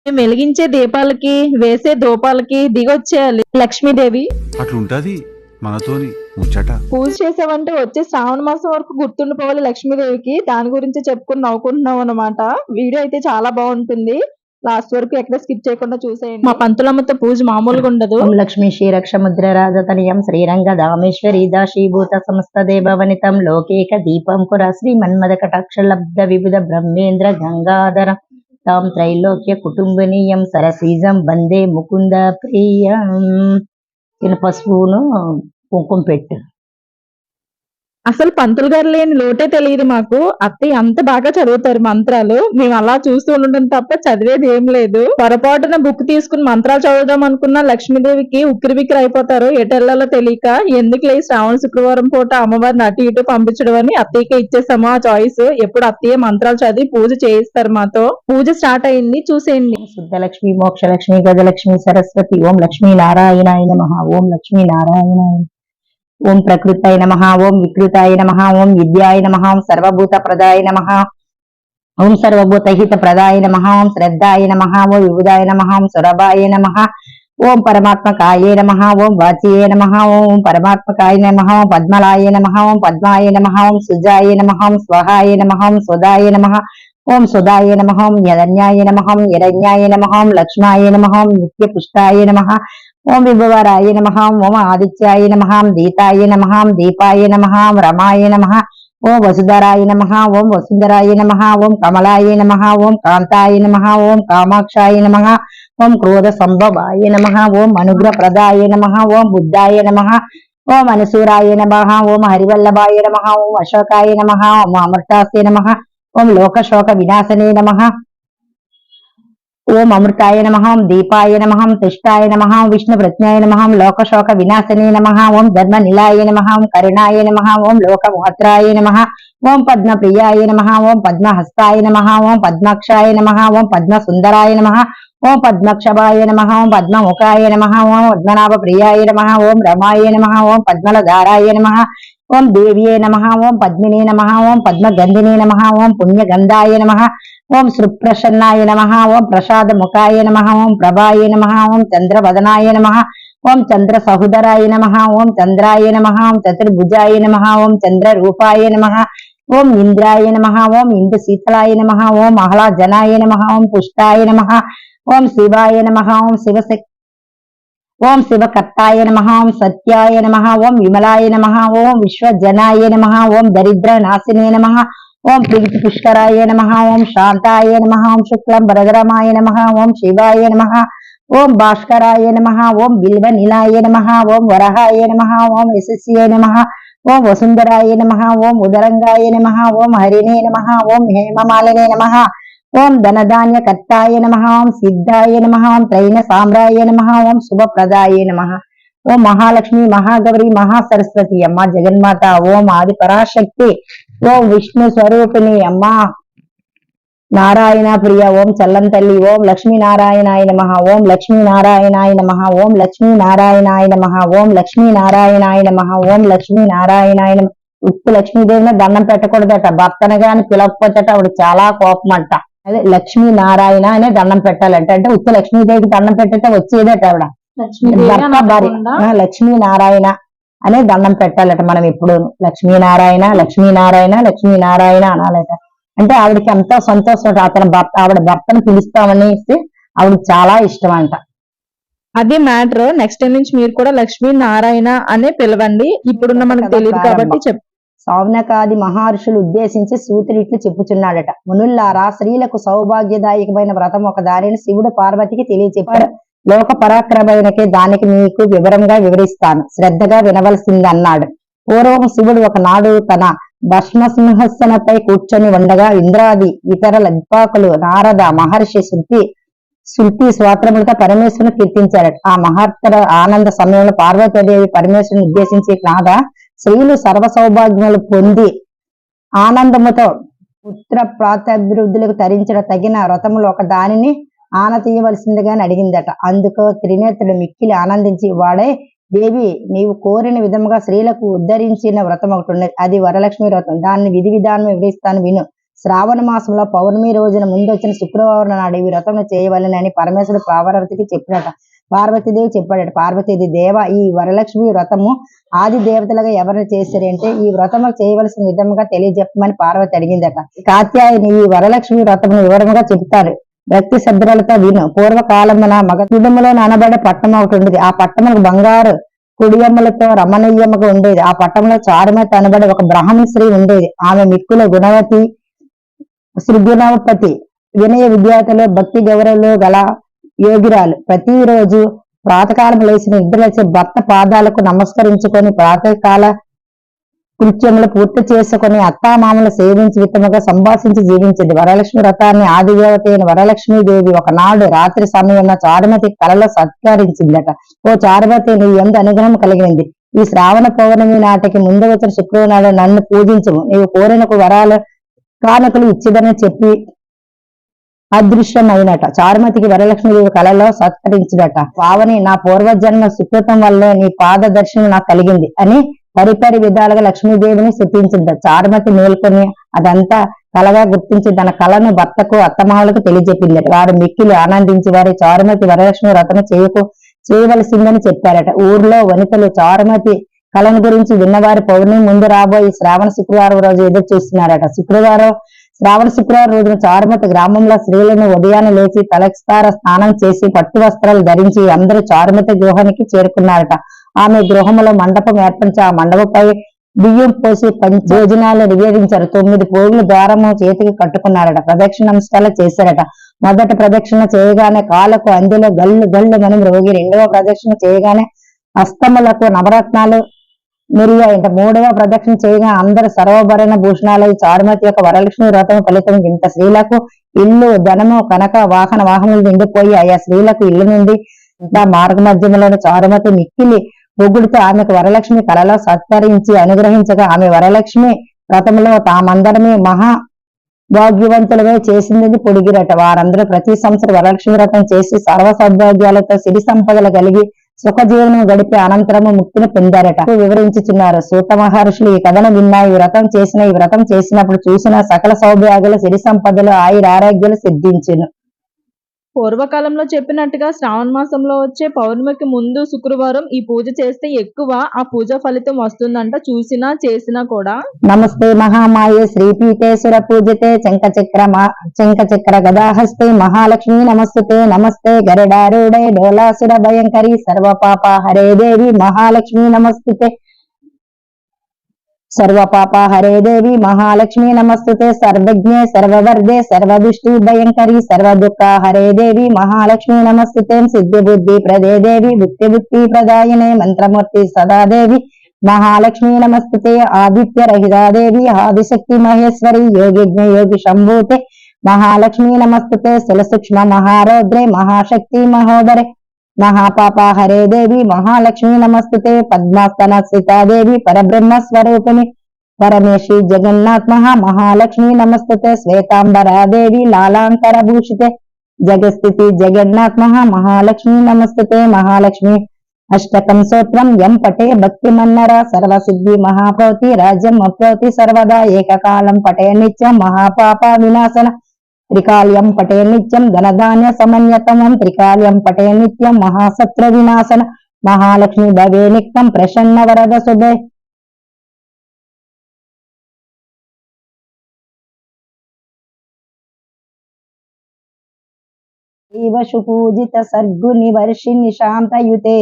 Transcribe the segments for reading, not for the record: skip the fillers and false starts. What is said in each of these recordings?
మేము వెలిగించే దీపాలకి వేసే దూపాలకి దిగొచ్చేయాలి లక్ష్మీదేవి. అట్లుంటది మనతోని ముచ్చట. పూజ చేసావంటే వచ్చే శ్రావణ మాసం వరకు గుర్తుండిపోవాలి లక్ష్మీదేవికి. దాని గురించి చెప్పుకుని నవ్వుకుంటున్నాం అనమాట. వీడియో అయితే చాలా బాగుంటుంది. లాస్ట్ వరకు ఎక్కడ స్కిప్ చేయకుండా చూసేయండి. మా పంతులమ్మతో పూజ మామూలుగా ఉండదు. ఓం లక్ష్మీ శ్రీరక్ష ముద్ర రాజతనియం శ్రీరంగ దామేశ్వరి దాశీభూత సమస్త దేవవనితం లోకేక దీపం కుర శ్రీ మన్మద కటాక్ష లబ్ధ విబుధ బ్రహ్మేంద్ర గంగాధర తాం త్రైలోక్య కుటుంబనీయం సరసీజం వందే ముకుంద ప్రియం. పసుపును కుంకుమ పెట్టు. అసలు పంతులు గారు లేని లోటే తెలియదు మాకు. అత్తయ్య అంత బాగా చదువుతారు మంత్రాలు. మేము అలా చూస్తూ ఉండడం తప్ప చదివేది ఏం లేదు. పొరపాటున బుక్ తీసుకుని మంత్రాలు చదువుదాం అనుకున్న లక్ష్మీదేవికి ఉక్కిరి బిక్కిరి అయిపోతారు. ఎటెళ్లాలో తెలియక ఎందుకు లేదు శ్రావణ శుక్రవారం పూట అమ్మవారిని అటు ఇటు పంపించడం అని అత్తయ్యకే ఇచ్చేసాము ఆ చాయిస్. ఎప్పుడు అత్తయ్య మంత్రాలు చదివి పూజ చేయిస్తారు మాతో. పూజ స్టార్ట్ అయింది, చూసేయండి. శుద్ధలక్ష్మి మోక్షలక్ష్మి గజలక్ష్మి సరస్వతి ఓం లక్ష్మీ నారాయణాయ నమః. ఓం లక్ష్మీ నారాయణాయ. ఓం ప్రకృతాయ నమః. ఓం వికృతాయ నమః. ఓం విద్యాయ నమః. ఓం సర్వభూత ప్రదాయ నమః. ఓం సర్వభూత హిత ప్రదాయ నమః. ఓం శ్రద్ధాయ నమః. ఓం విబుధాయ నమః. ఓం సురభాయ నమః. ఓం పరమాత్మకాయ నమః. ఓం వాచ్యాయ నమః. ఓం పరమాత్మకాయ నమః. ఓం పద్మలాయ నమః. ఓం పద్మాయ నమః. ఓం సుజాయ నమః. ఓం స్వహాయ నమః. ఓం సుదాయ నమః. ఓం సుదాయ నమః. ఓం యదన్యాయ నమః. ఓం హిరణ్యాయ నమః. ఓం లక్ష్మాయ నమః. ఓం నిత్యపుష్టాయ నమః. ఓం విభవరాయ నమః. ఓం ఆదిత్యాయ నమః. ఓం దీతాయ నమః. ఓం దీపాయ నమః. ఓం రమాయ నమః. ఓం వసుధరాయ నమః. ఓం వసుంధరాయ నమః. ఓం కమలాయ నమః. ఓం కాంతాయ నమః. ఓం కామాక్షాయ నమః. ఓం క్రోధ సంభవాయ నమః. ఓం అనుగ్రహ ప్రదాయ నమః. ఓం బుద్ధాయ నమః. ఓం అనసూరాయ నమః. ఓం హరివల్లభాయ నమః. ఓం అశోకాయ నమః. ఓం అమృతాస్య నమః. ఓం లోకశోక వినాశనే నమః. ఓం అమృతాయ నమః. ఓం దీపాయ నమః. ఓం తుష్టాయ నమః. ఓం విష్ణు ప్రజ్ఞాయ నమః. ఓం లోకశోక వినాశనే నమః. ఓం ధర్మ నిలాయ నమః. ఓం కరుణాయ నమః. ఓం లోకమోత్రాయ నమః. ఓం పద్మ ప్రియాయ నమః. ఓం పద్మహస్తాయ నమః. ఓం పద్మాక్షాయ నమః. ఓం పద్మ సుందరాయ నమః. ఓం పద్మక్షభాయ నమః. ఓం పద్మముఖాయ నమః. ఓం పద్మనాభ ప్రియాయ నమః. ఓం రమాయ నమః. ఓం పద్మలధారాయ నమః. ఓం దేవ్యే నమః. ఓం పద్మినే నమః. ఓం పద్మగంధినే నమః. ఓం పుణ్యగంధాయ నమః. ఓం శృప్రసన్నాయ నమః. ఓం ప్రసాద ముఖాయ నమః. ఓం ప్రభాయ నమః. ఓం చంద్రవదనాయ నమః. ఓం చంద్ర సహోదరాయ నమః. ఓం చంద్రాయ నమః. ఓం చతుర్భుజాయ నమః. ఓం చంద్ర రూపాయ నమః. ఓం ఇంద్రాయ నమః. ఓం ఇందు శీతలాయ నమః. ఓం ఆహ్లాజనాయ నమః. ఓం పుష్టాయ నమః. ఓం శివాయ నమః. ఓం శివశక్తి ఓం శివకర్తాయ నమః. ఓం సత్యాయ నమః. ఓం విమలాయ నమః. ఓం విశ్వజనాయ నమః. ఓం దరిద్ర నాశినే నమః. ఓం ప్రీతి పుష్కరాయ నమః. ఓం శాంతాయ నమః. ఓం శుక్లం వరదరమాయ నమః. ఓం శివాయ నమః. ఓం భాస్కరాయ నమః. ఓం బిల్వ నిలాయ నమః. ఓం వరహాయ నమః. ఓం యశస్యాయ నమః. ఓం వసుంధరాయ నమః. ఓం ఉదరంగాయ నమః. ఓం హరిణే నమః. ఓం హేమమాలినే నమః. ఓం ధనధాన్య కర్తాయ నమః. ఓం సిద్ధాయ నమః. ఓం త్రైణ సామ్రాయ నమః. ఓం శుభప్రదాయ నమః. ఓం మహాలక్ష్మి మహాగౌరి మహాసరస్వతి అమ్మ జగన్మాత. ఓం ఆది పరాశక్తి. ఓం విష్ణు స్వరూపిణి అమ్మ నారాయణ ప్రియ. ఓం చల్లం తల్లి. ఓం లక్ష్మీ నారాయణాయ నమః. ఓం లక్ష్మీ నారాయణాయ నమః. ఓం లక్ష్మీ నారాయణాయ నమః. ఓం లక్ష్మీ నారాయణాయ నమః. ఓం లక్ష్మీ నారాయణాయ నమః. ఉప్పు లక్ష్మీదేవిని దండం పెట్టకూడదట. భర్తను గాని పిలవకపోతేట ఆవిడ చాలా కోపం అంట. అదే లక్ష్మీ నారాయణ అనే దండం పెట్టాలంట. అంటే ఉప్పు లక్ష్మీదేవికి దండం పెట్టితే వచ్చేదట ఆవిడ. భర్త భార్య లక్ష్మీ నారాయణ అనే దండం పెట్టాలట. మనం ఎప్పుడు లక్ష్మీనారాయణ లక్ష్మీనారాయణ లక్ష్మీనారాయణ అనాలట. అంటే ఆవిడకి ఎంతో సంతోషం. అతని భర్త ఆవిడ భర్తను పిలుస్తామని ఆవిడకి చాలా ఇష్టం అంట. అది మ్యాటర్. నెక్స్ట్ టైం నుంచి మీరు కూడా లక్ష్మీ నారాయణ అనే పిలవండి. ఇప్పుడున్న మనకు తెలియదు కాబట్టి చెప్పు. సౌనకాది మహర్షులు ఉద్దేశించి సూతుడు ఇట్లు చెప్పుచున్నాడట. మునుల్లారా, స్త్రీలకు సౌభాగ్యదాయకమైన వ్రతం ఒక దానిని శివుడు పార్వతికి తెలియచెప్పాడు. లోక పరాక్రమైనకే దానికి మీకు వివరంగా వివరిస్తాను, శ్రద్ధగా వినవలసిందన్నాడు. పూర్వం శివుడు ఒకనాడు తన భస్మసింహాసనపై కూర్చొని ఉండగా ఇంద్రాది ఇతర లగ్పాకులు నారద మహర్షి శృతి స్వాత్రములతో పరమేశ్వరుని కీర్తించారట. ఆ మహత్తర ఆనంద సమయంలో పార్వతీదేవి పరమేశ్వరుని ఉద్దేశించి కాగా, స్త్రీలు సర్వ సౌభాగ్యములు పొంది ఆనందముతో పుత్ర ప్రాతాభివృద్ధులకు తరించడం తగిన వ్రతములు ఒక దానిని ఆనతీయవలసిందిగాని అడిగిందట. అందుకు త్రినేత్రుడు మిక్కిలి ఆనందించి, వాడే దేవి, నీవు కోరిన విధముగా స్త్రీలకు ఉద్ధరించిన వ్రతం ఒకటి ఉన్నది. అది వరలక్ష్మి వ్రతం. దాన్ని విధి విధానం వివరిస్తాను విను. శ్రావణ మాసంలో పౌర్ణమి రోజున ముందు వచ్చిన శుక్రవారం నాడు ఈ వ్రతం చేయవలెనని పరమేశ్వరుడు పార్వతికి చెప్పినట. పార్వతీదేవి చెప్పాడట. పార్వతీదేవి దేవ, ఈ వరలక్ష్మి వ్రతము ఆది దేవతలుగా ఎవరిని చేశారంటే ఈ వ్రతము చేయవలసిన విధముగా తెలియజెప్పమని పార్వతి అడిగిందట. కాత్యాయని ఈ వరలక్ష్మి వ్రతమును వివరముగా చెప్తారు. భక్తి శ్రద్ధలతో విను. పూర్వకాలమున మగధములో అనబడే పట్టణం ఒకటి ఉండేది. ఆ పట్టణముకు బంగారు కుడియమ్మలతో రమణీయముగా ఉండేది. ఆ పట్టణంలో చారుమతి అనబడే ఒక బ్రాహ్మణ స్త్రీ ఉండేది. ఆమె మిక్కుల గుణవతి, శ్రీగుణవపతి, వినయ విద్యార్థులు, భక్తి గౌరవులు గల యోగిరాలు. ప్రతిరోజు ప్రాతకాలం లేచి నిద్రలేచి భర్త పాదాలకు నమస్కరించుకొని ప్రాతకాల కృత్యములు పూర్తి చేసుకుని అత్తామామలు సేవించి విత్తముగా సంభాషించి జీవించింది. వరలక్ష్మి వ్రతాన్ని ఆదిదేవత అయిన వరలక్ష్మీదేవి ఒకనాడు రాత్రి సమయంలో చారుమతి కలలో సత్కరించిందట. ఓ చారుమతి, నీ యందు అనుగ్రహం కలిగింది. ఈ శ్రావణ పౌర్ణమి నాటికి ముందు వచ్చిన శుక్రవారం నాడు నన్ను పూజించము. నీవు కోరిన వరాలు కానుకలు ఇచ్చిదని చెప్పి అదృశ్యమైనట. చారుమతికి వరలక్ష్మీదేవి కళలో సత్కరించుడట. పావని, నా పూర్వజన్మ సుకృతం వల్లే నీ పాద దర్శనం నాకు కలిగింది అని పరిపరి విధాలుగా లక్ష్మీదేవిని స్తుతించింది. చారుమతి మేల్కొని అదంతా కలగా గుర్తించి తన కళను భర్తకు అత్తమావులకు తెలియజెప్పింది. వారు మిక్కిలి ఆనందించి వారి చారుమతి వరలక్ష్మి వ్రతం చేయవలసిందని చెప్పారట. ఊర్లో వనితలు చారుమతి కళను గురించి విన్నవారి పౌర్ణమి ముందు రాబోయి శ్రావణ శుక్రవారం రోజు ఎదురు చూస్తున్నారట. శ్రావణ శుక్రవారం రోజున చారుమతి గ్రామంలో స్త్రీలను ఉదయాన్నే లేచి తలస్నార స్నానం చేసి పట్టు వస్త్రాలు ధరించి అందరూ చారుమతి గృహానికి చేరుకున్నారట. ఆమె గృహంలో మండపం ఏర్పరిచి ఆ మండపంపై బియ్యం పోసి భోజనాలు నివేదించారు. 9 పోగులు ద్వారము చేతికి కట్టుకున్నారట. ప్రదక్షిణ నమస్కారాలు చేశారట. మొదటి ప్రదక్షిణ చేయగానే కాళ్ళకు అందులో గల్లు గల్లు మనం రోగి. రెండవ ప్రదక్షిణ చేయగానే హస్తములకు నవరత్నాలు మెరియాయంట. మూడవ ప్రదక్షిణ చేయగా అందరు సర్వభరణ భూషణాలు. చారుమతి యొక్క వరలక్ష్మి వ్రతం ఫలితం ఇంత స్త్రీలకు ఇల్లు, ధనము, కనక, వాహనములు నిండిపోయి ఆయా స్త్రీలకు ఇల్లు నుండి మార్గ మధ్యములను చారుమతి మిక్కిలి పొగుడితో ఆమెకు వరలక్ష్మి కళలో సత్కరించి అనుగ్రహించగా ఆమె వరలక్ష్మి వ్రతంలో తామందరమే మహా భాగ్యవంతులమే చేసింది పొడిగిరట. వారందరూ ప్రతి సంవత్సరం వరలక్ష్మి వ్రతం చేసి సర్వ సౌభాగ్యాలతో సిరి సంపదలు కలిగి సుఖజీవనం గడిపే అనంతరము ముక్తిని పొందారట వివరించుచున్నారు. సూత మహర్షులు ఈ కథను విన్నా ఈ వ్రతం చేసినప్పుడు చూసిన సకల సౌభాగ్యాలు, సిరి సంపదలు, ఆయురారోగ్యాలు సిద్ధించును. పూర్వకాలంలో చెప్పినట్టుగా శ్రావణ మాసంలో వచ్చే పౌర్ణమికి ముందు శుక్రవారం ఈ పూజ చేస్తే ఎక్కువ ఆ పూజ ఫలితం వస్తుందంట. చూసినా చేసినా కూడా. నమస్తే మహామాయే శ్రీపీఠేశ్వర పూజతే శంఖచక్ర గదాహస్తే మహాలక్ష్మి నమస్తుతే. నమస్తే గరుడారూఢే డోలాసుర భయంకరి సర్వపాప హరే దేవి మహాలక్ష్మి నమస్తుతే. సర్వపాప హరే దేవి మహాలక్ష్మి నమస్తుతే. సర్వజ్ఞే సర్వవర్దే సర్వదుష్టి భయంకరి సర్వదుఃఖ హరే దేవి మహాలక్ష్మి నమస్తుతే. సిద్ధి బుద్ధి ప్రదే దేవి భుక్తి బుద్ధి ప్రదాయనే మంత్రమూర్తి సదాదేవి మహాలక్ష్మి నమస్తుతే. ఆదిత్య రహితాదేవి ఆదిశక్తి మహేశ్వరి యోగిజ్ఞ యోగి శంభూతే మహాలక్ష్మి నమస్తుతే. సులసూక్ష్మ మహారౌద్రే మహాశక్తి మహోదరే మహాపాప హరే దేవి మహాలక్ష్మి నమస్తుతే. పద్మాస్తన సీతాదేవి పరబ్రహ్మ స్వరూపిణి పరమేశ్వరి జగన్నాథ్ మహాలక్ష్మి నమస్తుతే. శ్వేతాంబరాదేవి లాలాంకర భూషితే జగస్థితి జగన్నాథ్ మహాలక్ష్మి నమస్తుతే. మహాలక్ష్మి అష్టకం సూత్రం యం పటే భక్తి మన్నర సర్వసిద్ధి మహాప్రౌతి రాజ్యం అప్రౌతి సర్వదా ఏకకాలం పటే నిత్యం మహాపాప వినాశన త్రికాల్యం పటే నిత్యం ధనధాన్య సమన్యతమం త్రికాల్యం పటే నిత్యం మహాసత్ర వినాశన మహాలక్ష్మి భవే నిత్యం ప్రసన్న వరద శుభే. పూజిత సర్గుని వర్షిణి శాంతయుతే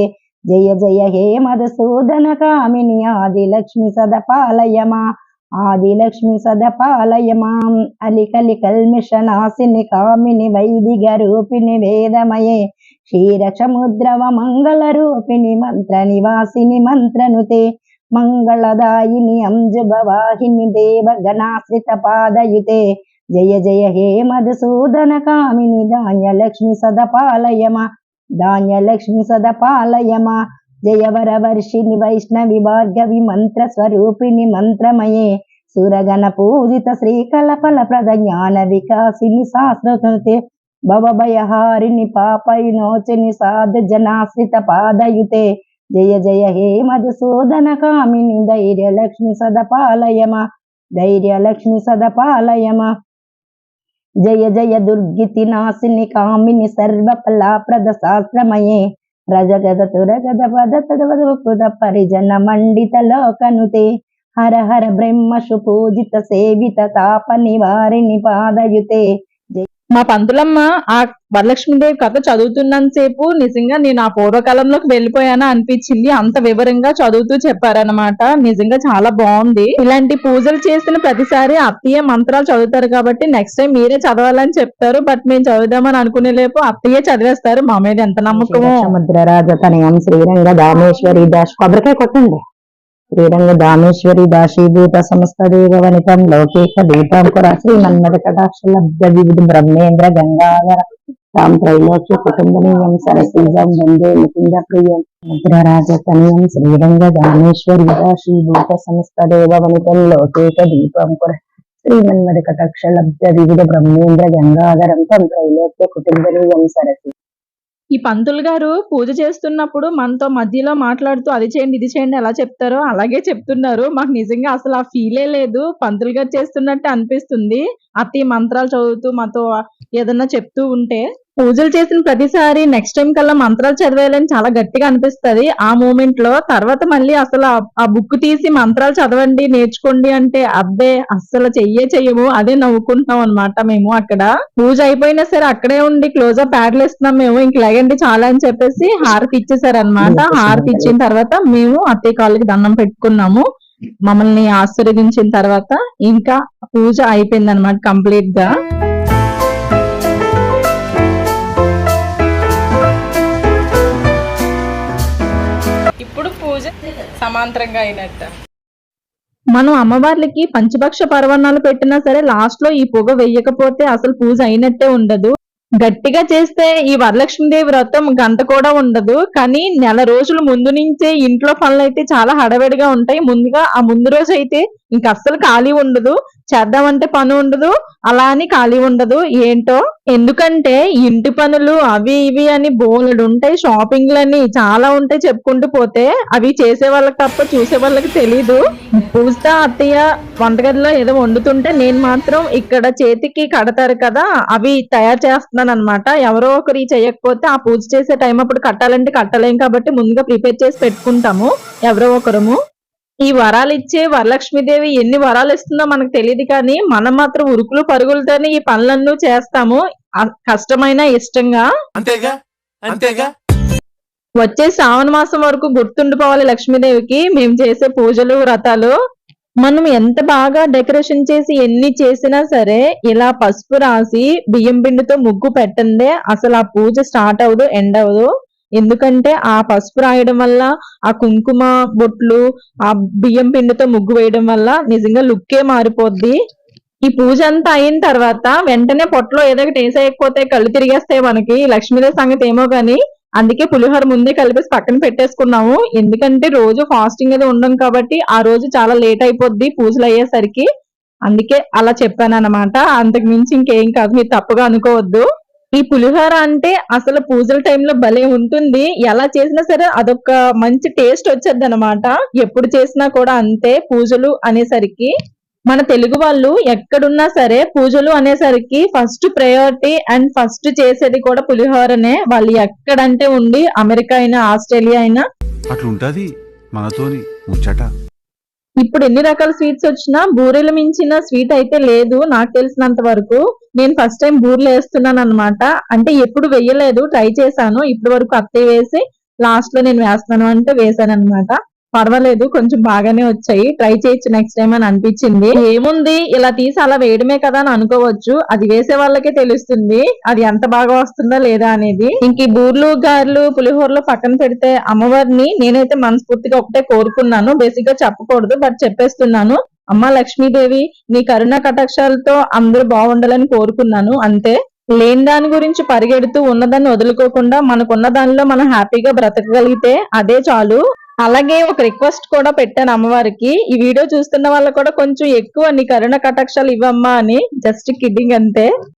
జయ జయ హే మధుసూదన కామిని ఆదిలక్ష్మి సదపాలయమా ఆదిలక్ష్మి సదపాలయమాం. అలికలి కల్మిషనాశిని కామిని వైదిక రూపిణి వేదమయే క్షీరసముద్రవ మంగళ రూపిణి మంత్ర నివాసిని మంత్రనుతే మంగళదాయిని అంజుభవాహిని దేవగణాశ్రిత పాదయుతే జయ జయ హే మధుసూదన కామిని ధాన్యలక్ష్మి సదపాలయమా ధాన్యలక్ష్మి సదపాలయమా. జయవరవర్షిణి వైష్ణవి భార్గవి మంత్ర స్వరూపిణి మంత్రమయే సురగణ పూజిత శ్రీకలఫల ప్రద జ్ఞాన వికాసిని శాస్త్రతే భవభయహారిణి పాపైనోచని సాధు జనాశ్రిత పాదయుతే జయ జయ హే మధుసూదన కామిని ధైర్యలక్ష్మి సదపాలయమా ధైర్యలక్ష్మి సదపాలయమా. జయ జయ దుర్గితి నాశిని కామిని సర్వఫలాప్రద శాస్త్రమయే రజగద తురగద పద తదవద పరిజన మండిత లోకనుతే హర హర బ్రహ్మషు పూజిత సేవిత తాప నివారిణి పాదయుతే. మా పంతులమ్మ ఆ వరలక్ష్మీదేవి కథ చదువుతున్నంత సేపు నిజంగా నేను ఆ పూర్వకాలంలోకి వెళ్ళిపోయానా అనిపించింది. అంత వివరంగా చదువుతూ చెప్పారనమాట. నిజంగా చాలా బాగుంది. ఇలాంటి పూజలు చేసిన ప్రతిసారి అత్తయ్య మంత్రాలు చదువుతారు కాబట్టి నెక్స్ట్ టైం మీరే చదవాలని చెప్తారు. బట్ మేము చదువుదామని అనుకునే లేపు అత్తయ్య చదివేస్తారు. మా మీద ఎంత నమ్మకమో. సముద్రరాజ తనయం శ్రీరంగ దామేశ్వరి దాశ కొబ్బరికాయ కొట్టండి. శ్రీరంగ దామేశ్వరి దాశీభూత సమస్త దేవ వనితం లౌకిక దీపాంకుర శ్రీమన్మద కటాక్ష లబ్ధ వివిధ బ్రహ్మేంద్ర గంగాధర రామ్ త్రైలోక్య కుటుంబనీయం సరసీజం వందే ముకుంద ప్రియం. సముద్రరాజ తనయం శ్రీరంగ దామేశ్వరి దాశీభూత సమస్త దేవ వనితం లౌకిక దీపాంకుర శ్రీమన్మద కటాక్ష లబ్ధ వివిధ బ్రహ్మేంద్ర గంగాధరం తం త్రైలోక్య కుటుంబనీయం సరసి. ఈ పంతులు గారు పూజ చేస్తున్నప్పుడు మనతో మధ్యలో మాట్లాడుతూ అది చేయండి ఇది చేయండి ఎలా చెప్తారో అలాగే చెప్తున్నారు. మాకు నిజంగా అసలు ఆ ఫీలే లేదు. పంతులు గారు చేస్తున్నట్టు అనిపిస్తుంది. అతి మంత్రాలు చదువుతూ మాతో ఏదన్నా చెప్తూ ఉంటే పూజలు చేసిన ప్రతిసారి నెక్స్ట్ టైం కల్లా మంత్రాలు చదివేయాలని చాలా గట్టిగా అనిపిస్తది. ఆ మూమెంట్ లో తర్వాత మళ్ళీ అసలు ఆ బుక్ తీసి మంత్రాలు చదవండి నేర్చుకోండి అంటే అబ్బే అస్సలు చెయ్యము. అదే నవ్వుకుంటున్నాం అనమాట. మేము అక్కడ పూజ అయిపోయినా సరే అక్కడే ఉండి క్లోజప్ ప్యాడ్లు ఇస్తున్నాం. మేము ఇంక లేగండి చాలా అని చెప్పేసి హారతి ఇచ్చేసారనమాట. హారతి ఇచ్చిన తర్వాత మేము అత్తయ్య కాళ్ళకి దండం పెట్టుకున్నాము. మమ్మల్ని ఆశీర్వదించిన తర్వాత ఇంకా పూజ అయిపోయింది అనమాట కంప్లీట్ గా. ఇప్పుడు పూజ సమాంతరంగా అయినట్టు. మనం అమ్మవార్లకి పంచభక్ష పరవన్నాలు పెట్టినా సరే లాస్ట్ లో ఈ పొగ వెయ్యకపోతే అసలు పూజ అయినట్టే ఉండదు. గట్టిగా చేస్తే ఈ వరలక్ష్మీదేవి వ్రతం గంట కూడా ఉండదు. కానీ నెల రోజుల ముందు నుంచే ఇంట్లో పనులు అయితే చాలా హడావిడిగా ఉంటాయి. ముందుగా ఆ ముందు రోజు అయితే ఇంక అస్సలు ఖాళీ ఉండదు. చేద్దామంటే పని ఉండదు, అలా అని ఖాళీ ఉండదు. ఏంటో ఎందుకంటే ఇంటి పనులు అవి ఇవి అని బోలెడు ఉంటాయి. షాపింగ్లని చాలా ఉంటాయి చెప్పుకుంటూ పోతే. అవి చేసే వాళ్ళకి తప్ప చూసే వాళ్ళకి తెలీదు. పూజిత అత్తయ్య వంటగదిలో ఏదో వండుతుంటే నేను మాత్రం ఇక్కడ చేతికి కడతారు కదా అవి తయారు చేస్తున్నాను అనమాట. ఎవరో ఒకరు చేయకపోతే ఆ పూజ చేసే టైం అప్పుడు కట్టాలంటే కట్టలేం కాబట్టి ముందుగా ప్రిపేర్ చేసి పెట్టుకుంటాము ఎవరో ఒకరము. ఈ వరాలు ఇచ్చే వరలక్ష్మీదేవి ఎన్ని వరాలు ఇస్తుందో మనకు తెలియదు కానీ మనం మాత్రం ఉరుకులు పరుగులతోనే ఈ పనులన్నీ చేస్తాము. కష్టమైన ఇష్టంగా. అంతేగా వచ్చే శ్రావణ మాసం వరకు గుర్తుండిపోవాలి లక్ష్మీదేవికి మేము చేసే పూజలు వ్రతాలు. మనం ఎంత బాగా డెకరేషన్ చేసి ఎన్ని చేసినా సరే ఇలా పసుపు రాసి బియ్యం పిండితో ముగ్గు పెట్టందే అసలు ఆ పూజ స్టార్ట్ అవ్వదు, ఎండ్ అవ్వదు. ఎందుకంటే ఆ పసుపు రాయడం వల్ల ఆ కుంకుమ బొట్లు ఆ బియ్యం పిండితో ముగ్గు వేయడం వల్ల నిజంగా లుక్కే మారిపోద్ది. ఈ పూజ అంతా అయిన తర్వాత వెంటనే పొట్టలో ఏదో ఒకటి వేసేయకపోతే కళ్ళు తిరిగేస్తాయి మనకి. లక్ష్మీదేవి సంగతి ఏమో గాని అందుకే పులిహోర ముందే కలిపేసి పక్కన పెట్టేసుకున్నాము. ఎందుకంటే రోజు ఫాస్టింగ్ ఏదో ఉండం కాబట్టి ఆ రోజు చాలా లేట్ అయిపోద్ది పూజలు అయ్యేసరికి. అందుకే అలా చెప్పాను అనమాట. అంతకు మించి ఇంకేం కాదు, మీరు తప్పుగా అనుకోవద్దు. ఈ పులిహోర అంటే అసలు పూజల టైంలో భలే ఉంటుంది. ఎలా చేసినా సరే అదొక మంచి టేస్ట్ వచ్చేది అనమాట. ఎప్పుడు చేసినా కూడా అంతే. పూజలు అనేసరికి మన తెలుగు వాళ్ళు ఎక్కడున్నా సరే పూజలు అనేసరికి ఫస్ట్ ప్రయారిటీ అండ్ ఫస్ట్ చేసేది కూడా పులిహోరనే. వాళ్ళు ఎక్కడంటే ఉండి అమెరికా అయినా ఆస్ట్రేలియా అయినా అట్లుంటది మనతోని ముచ్చట. ఇప్పుడు ఎన్ని రకాల స్వీట్స్ వచ్చినా బూరెలు మించిన స్వీట్ అయితే లేదు నాకు తెలిసినంత వరకు. నేను ఫస్ట్ టైం బూరెలు వేస్తున్నాను అనమాట. అంటే ఎప్పుడు వెయ్యలేదు, ట్రై చేశాను. ఇప్పటి వరకు అత్తయ్య వేసి లాస్ట్ లో నేను వేస్తాను అంటే వేసాను అనమాట. పర్వాలేదు, కొంచెం బాగానే వచ్చాయి. ట్రై చేయొచ్చు నెక్స్ట్ టైం అని అనిపించింది. ఏముంది ఇలా తీసి అలా వేయడమే కదా అని అనుకోవచ్చు. అది వేసే వాళ్ళకే తెలుస్తుంది అది ఎంత బాగా వస్తుందో లేదా అనేది. ఇంక ఈ బూర్లు గారెలు పులిహోరలు పక్కన పెడితే అమ్మవారిని నేనైతే మనస్ఫూర్తిగా ఒకటే కోరుకున్నాను. బేసిక్ గా చెప్పకూడదు బట్ చెప్పేస్తున్నాను. అమ్మ లక్ష్మీదేవి నీ కరుణ కటాక్షాలతో అందరూ బాగుండాలని కోరుకున్నాను అంతే. లేని దాని గురించి పరిగెడుతూ ఉన్నదాన్ని వదులుకోకుండా మనకున్న దానిలో మనం హ్యాపీగా బ్రతకగలిగితే అదే చాలు. అలాగే ఒక రిక్వెస్ట్ కూడా పెట్టాను అమ్మవారికి. ఈ వీడియో చూస్తున్న వాళ్ళకు కూడా కొంచెం ఎక్కువ నీ కరుణ కటాక్షాలు ఇవ్వమ్మా అని. జస్ట్ కిడ్డింగ్ అంతే.